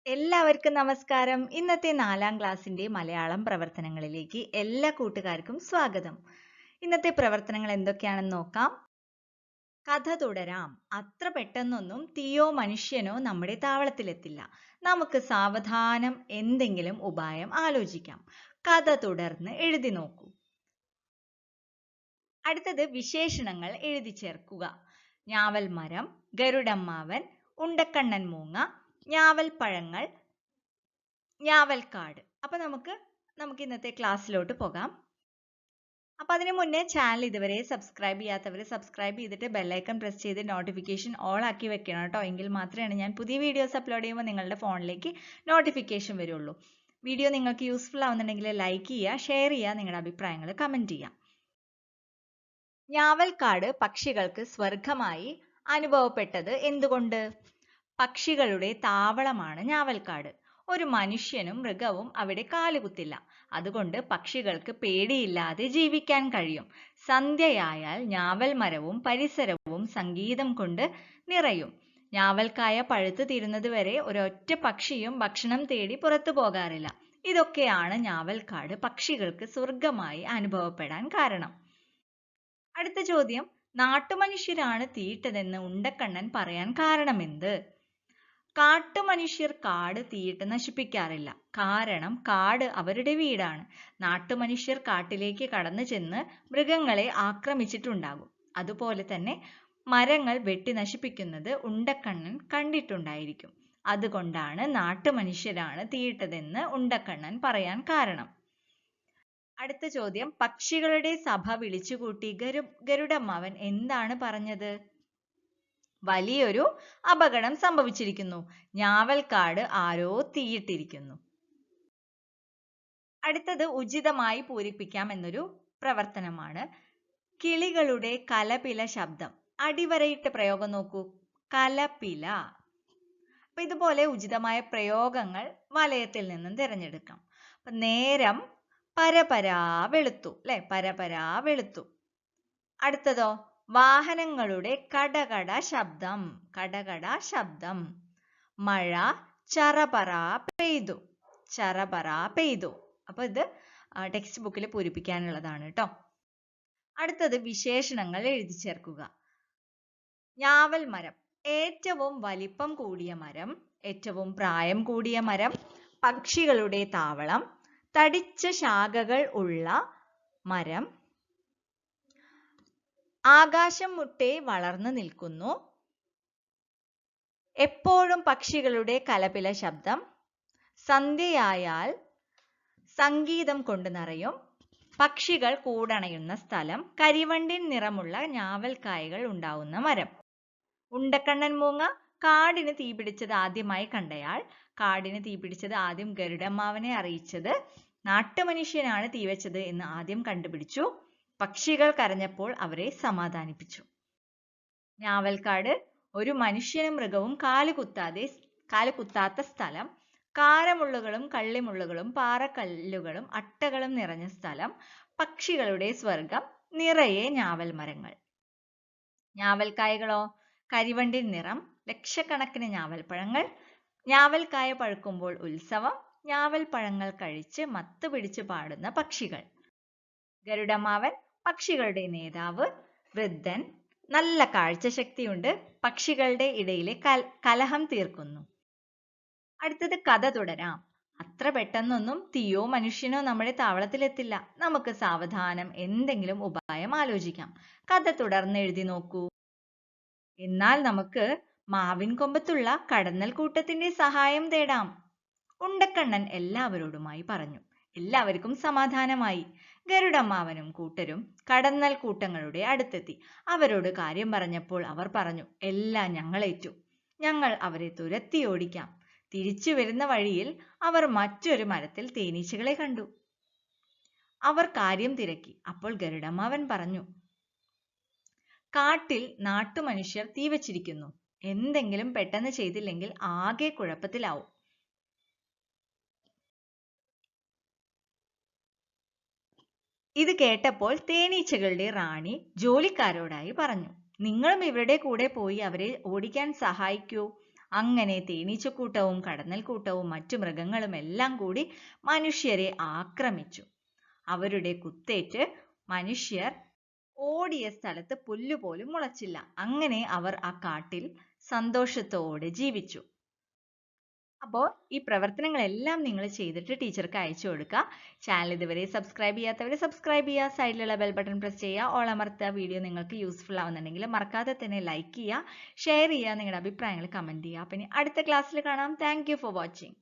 എല്ലാവർക്കും നമസ്കാരം. ഇന്നത്തെ 4ാം ക്ലാസ്സിന്റെ മലയാളം പ്രവർത്തനങ്ങളിലേക്ക് എല്ലാ കൂട്ടുകാർക്കും സ്വാഗതം. ഇന്നത്തെ പ്രവർത്തനങ്ങൾ എന്തൊക്കെയാണെന്ന് നോക്കാം. കഥ തുടരാം. അത്ര പെട്ടെന്നൊന്നും തീയോ മനുഷ്യനോ നമ്മുടെ താവളത്തിലെത്തില്ല. നമുക്ക് സാവധാനം എന്തെങ്കിലും ഉപായം ആലോചിക്കാം. കഥ തുടർന്ന് എഴുതി നോക്കൂ. അടുത്തത് വിശേഷണങ്ങൾ എഴുതി ചേർക്കുക. ഞാവൽ മരം, ഗരുഡമ്മാവൻ, ഉണ്ടക്കണ്ണൻ മൂങ്ങ, ഞാവൽ പഴങ്ങൾ, ഞാവൽക്കാട്. അപ്പൊ നമുക്ക് ഇന്നത്തെ ക്ലാസ്സിലോട്ട് പോകാം. അപ്പൊ അതിനു മുന്നേ ചാനൽ ഇതുവരെ സബ്സ്ക്രൈബ് ചെയ്യാത്തവർ സബ്സ്ക്രൈബ് ചെയ്തിട്ട് ബെല്ലൈക്കൺ പ്രസ് ചെയ്ത് നോട്ടിഫിക്കേഷൻ ഓൾ ആക്കി വെക്കണം കേട്ടോ. എങ്കിൽ മാത്രമേ ഞാൻ പുതിയ വീഡിയോസ് അപ്ലോഡ് ചെയ്യുമ്പോൾ നിങ്ങളുടെ ഫോണിലേക്ക് നോട്ടിഫിക്കേഷൻ വരുള്ളൂ. വീഡിയോ നിങ്ങൾക്ക് യൂസ്ഫുൾ ആവുന്നുണ്ടെങ്കിൽ ലൈക്ക് ചെയ്യുക, ഷെയർ ചെയ്യുക, നിങ്ങളുടെ അഭിപ്രായങ്ങൾ കമന്റ് ചെയ്യുക. ഞാവൽക്കാട് പക്ഷികൾക്ക് സ്വർഗമായി അനുഭവപ്പെട്ടത് എന്തുകൊണ്ട്? പക്ഷികളുടെ താവളമാണ് ഞാവൽക്കാട്. ഒരു മനുഷ്യനും മൃഗവും അവിടെ കാലുകുത്തില്ല. അതുകൊണ്ട് പക്ഷികൾക്ക് പേടിയില്ലാതെ ജീവിക്കാൻ കഴിയും. സന്ധ്യയായാൽ ഞാവൽ മരവും പരിസരവും സംഗീതം കൊണ്ട് നിറയും. ഞാവൽക്കായ പഴുത്തു തീരുന്നത് വരെ ഒരൊറ്റ പക്ഷിയും ഭക്ഷണം തേടി പുറത്തു പോകാറില്ല. ഇതൊക്കെയാണ് ഞാവൽക്കാട് പക്ഷികൾക്ക് സ്വർഗമായി അനുഭവപ്പെടാൻ കാരണം. അടുത്ത ചോദ്യം, നാട്ടുമനുഷ്യരാണ് തീയിട്ടതെന്ന് ഉണ്ടക്കണ്ണൻ പറയാൻ കാരണമെന്ത്? കാട്ടുമനുഷ്യർ കാട് തീയിട്ട് നശിപ്പിക്കാറില്ല. കാരണം കാട് അവരുടെ വീടാണ്. നാട്ടുമനുഷ്യർ കാട്ടിലേക്ക് കടന്നു ചെന്ന് മൃഗങ്ങളെ ആക്രമിച്ചിട്ടുണ്ടാകും. അതുപോലെ തന്നെ മരങ്ങൾ വെട്ടി നശിപ്പിക്കുന്നത് ഉണ്ടക്കണ്ണൻ കണ്ടിട്ടുണ്ടായിരിക്കും. അതുകൊണ്ടാണ് നാട്ടുമനുഷ്യരാണ് തീയിട്ടതെന്ന് ഉണ്ടക്കണ്ണൻ പറയാൻ കാരണം. അടുത്ത ചോദ്യം, പക്ഷികളുടെ സഭ വിളിച്ചുകൂട്ടി ഗരുഡമ്മാവൻ എന്താണ് പറഞ്ഞത്? വലിയൊരു അപകടം സംഭവിച്ചിരിക്കുന്നു. ഞാവൽക്കാട് ആരോ തീയിട്ടിരിക്കുന്നു. അടുത്തത് ഉചിതമായി പൂരിപ്പിക്കാം എന്നൊരു പ്രവർത്തനമാണ്. കിളികളുടെ കലപില ശബ്ദം. അടിവരയിട്ട പ്രയോഗം നോക്കൂ. കലപില. അപ്പൊ ഇതുപോലെ ഉചിതമായ പ്രയോഗങ്ങൾ വലയത്തിൽ നിന്നും തിരഞ്ഞെടുക്കാം. അപ്പൊ നേരം പരപരാ വെളുത്തു, അല്ലെ? പരപരാ വെളുത്തു. അടുത്തതോ, വാഹനങ്ങളുടെ കടകട ശബ്ദം. കടകട ശബ്ദം. മഴ ചറപറ പെയ്തു. ചറപറ പെയ്തു. അപ്പൊ ഇത് ടെക്സ്റ്റ് ബുക്കിൽ പൂരിപ്പിക്കാനുള്ളതാണ് കേട്ടോ. അടുത്തത് വിശേഷണങ്ങൾ എഴുതി ചേർക്കുക. ഞാവൽ മരം. ഏറ്റവും വലിപ്പം കൂടിയ മരം, ഏറ്റവും പ്രായം കൂടിയ മരം, പക്ഷികളുടെ താവളം, തടിച്ച ശാഖകൾ ഉള്ള മരം, ആകാശം മുട്ടെ വളർന്നു നിൽക്കുന്നു, എപ്പോഴും പക്ഷികളുടെ കലപില ശബ്ദം, സന്ധ്യയായാൽ സംഗീതം കൊണ്ട് നിറയും, പക്ഷികൾ കൂടണയുന്ന സ്ഥലം, കരിവണ്ടിൻ നിറമുള്ള ഞാവൽക്കായകൾ ഉണ്ടാവുന്ന മരം. ഉണ്ടക്കണ്ണൻ മൂങ്ങ. കാടിന് തീപിടിച്ചത് ആദ്യമായി കണ്ടയാൾ. കാടിന് തീപിടിച്ചത് ആദ്യം ഗരുഡമ്മാവനെ അറിയിച്ചത് നാട്ടുമനുഷ്യനാണ് തീവച്ചത് എന്ന് ആദ്യം കണ്ടുപിടിച്ചു. പക്ഷികൾ കരഞ്ഞപ്പോൾ അവരെ സമാധാനിപ്പിച്ചു. ഞാവൽക്കാട്. ഒരു മനുഷ്യനും മൃഗവും കാലുകുത്താത്ത സ്ഥലം, കാരമുള്ളുകളും കള്ളിമുള്ളുകളും പാറക്കല്ലുകളും അട്ടകളും നിറഞ്ഞ സ്ഥലം, പക്ഷികളുടെ സ്വർഗം, നിറയെ ഞാവൽ മരങ്ങൾ. ഞാവൽക്കായകളോ? കരിവണ്ടിൻ നിറം, ലക്ഷക്കണക്കിന് ഞാവൽപ്പഴങ്ങൾ, ഞാവൽക്കായ പഴുക്കുമ്പോൾ ഉത്സവം, ഞാവൽ പഴങ്ങൾ കഴിച്ച് മത്ത് പിടിച്ച് പാടുന്ന പക്ഷികൾ. ഗരുഡമ്മാവൻ പക്ഷികളുടെ നേതാവ്, വൃദ്ധൻ, നല്ല കാഴ്ചശക്തിയുണ്ട്, പക്ഷികളുടെ ഇടയിലെ കലഹം തീർക്കുന്നു. അടുത്തത് കഥ തുടരാം. അത്ര പെട്ടെന്നൊന്നും തീയോ മനുഷ്യനോ നമ്മുടെ താവളത്തിലെത്തില്ല. നമുക്ക് സാവധാനം എന്തെങ്കിലും ഉപായം ആലോചിക്കാം. കഥ തുടർന്ന് എഴുതി നോക്കൂ. എന്നാൽ നമുക്ക് മാവിൻ കൊമ്പത്തുള്ള കടന്നൽ കൂട്ടത്തിന്റെ സഹായം തേടാം. ഉണ്ടക്കണ്ണൻ എല്ലാവരോടുമായി പറഞ്ഞു. എല്ലാവർക്കും സമാധാനമായി. ഗരുഡമ്മാവനും കൂട്ടരും കടന്നൽ കൂട്ടങ്ങളുടെ അടുത്തെത്തി. അവരോട് കാര്യം പറഞ്ഞപ്പോൾ അവർ പറഞ്ഞു, എല്ലാം ഞങ്ങളേറ്റു. ഞങ്ങൾ അവരെ തുരത്തി ഓടിക്കാം. തിരിച്ചു വരുന്ന വഴിയിൽ അവർ മറ്റൊരു മരത്തിൽ തേനീച്ചകളെ കണ്ടു. അവർ കാര്യം തിരക്കി. അപ്പോൾ ഗരുഡമ്മാവൻ പറഞ്ഞു, കാട്ടിൽ നാട്ടുമനുഷ്യർ തീവച്ചിരിക്കുന്നു. എന്തെങ്കിലും പെട്ടെന്ന് ചെയ്തില്ലെങ്കിൽ ആകെ കുഴപ്പത്തിലാവും. ഇത് കേട്ടപ്പോൾ തേനീച്ചകളുടെ റാണി ജോലിക്കാരോടായി പറഞ്ഞു, നിങ്ങളും ഇവരുടെ കൂടെ പോയി അവരെ ഓടിക്കാൻ സഹായിക്കൂ. അങ്ങനെ തേനീച്ചക്കൂട്ടവും കടന്നൽക്കൂട്ടവും മറ്റു മൃഗങ്ങളും എല്ലാം കൂടി മനുഷ്യരെ ആക്രമിച്ചു. അവരുടെ കുത്തേറ്റ് മനുഷ്യർ ഓടിയ സ്ഥലത്ത് പുല്ലുപോലും മുളച്ചില്ല. അങ്ങനെ അവർ ആ കാട്ടിൽ സന്തോഷത്തോടെ ജീവിച്ചു. അപ്പോൾ ഈ പ്രവർത്തനങ്ങളെല്ലാം നിങ്ങൾ ചെയ്തിട്ട് ടീച്ചർക്ക് അയച്ചു കൊടുക്കുക. ചാനൽ ഇതുവരെ സബ്സ്ക്രൈബ് ചെയ്യാത്തവർ സബ്സ്ക്രൈബ് ചെയ്യുക, സൈഡിലുള്ള ബെൽ ബട്ടൺ പ്രസ് ചെയ്യുക, ഓൾ അമർത്തുക. വീഡിയോ നിങ്ങൾക്ക് യൂസ്ഫുൾ ആവുന്നുണ്ടെങ്കിൽ മറക്കാതെ തന്നെ ലൈക്ക് ചെയ്യുക, ഷെയർ ചെയ്യുക, നിങ്ങളുടെ അഭിപ്രായങ്ങൾ കമൻറ്റ് ചെയ്യുക. അപ്പം ഇനി അടുത്ത ക്ലാസ്സിൽ കാണാം. Thank you for watching.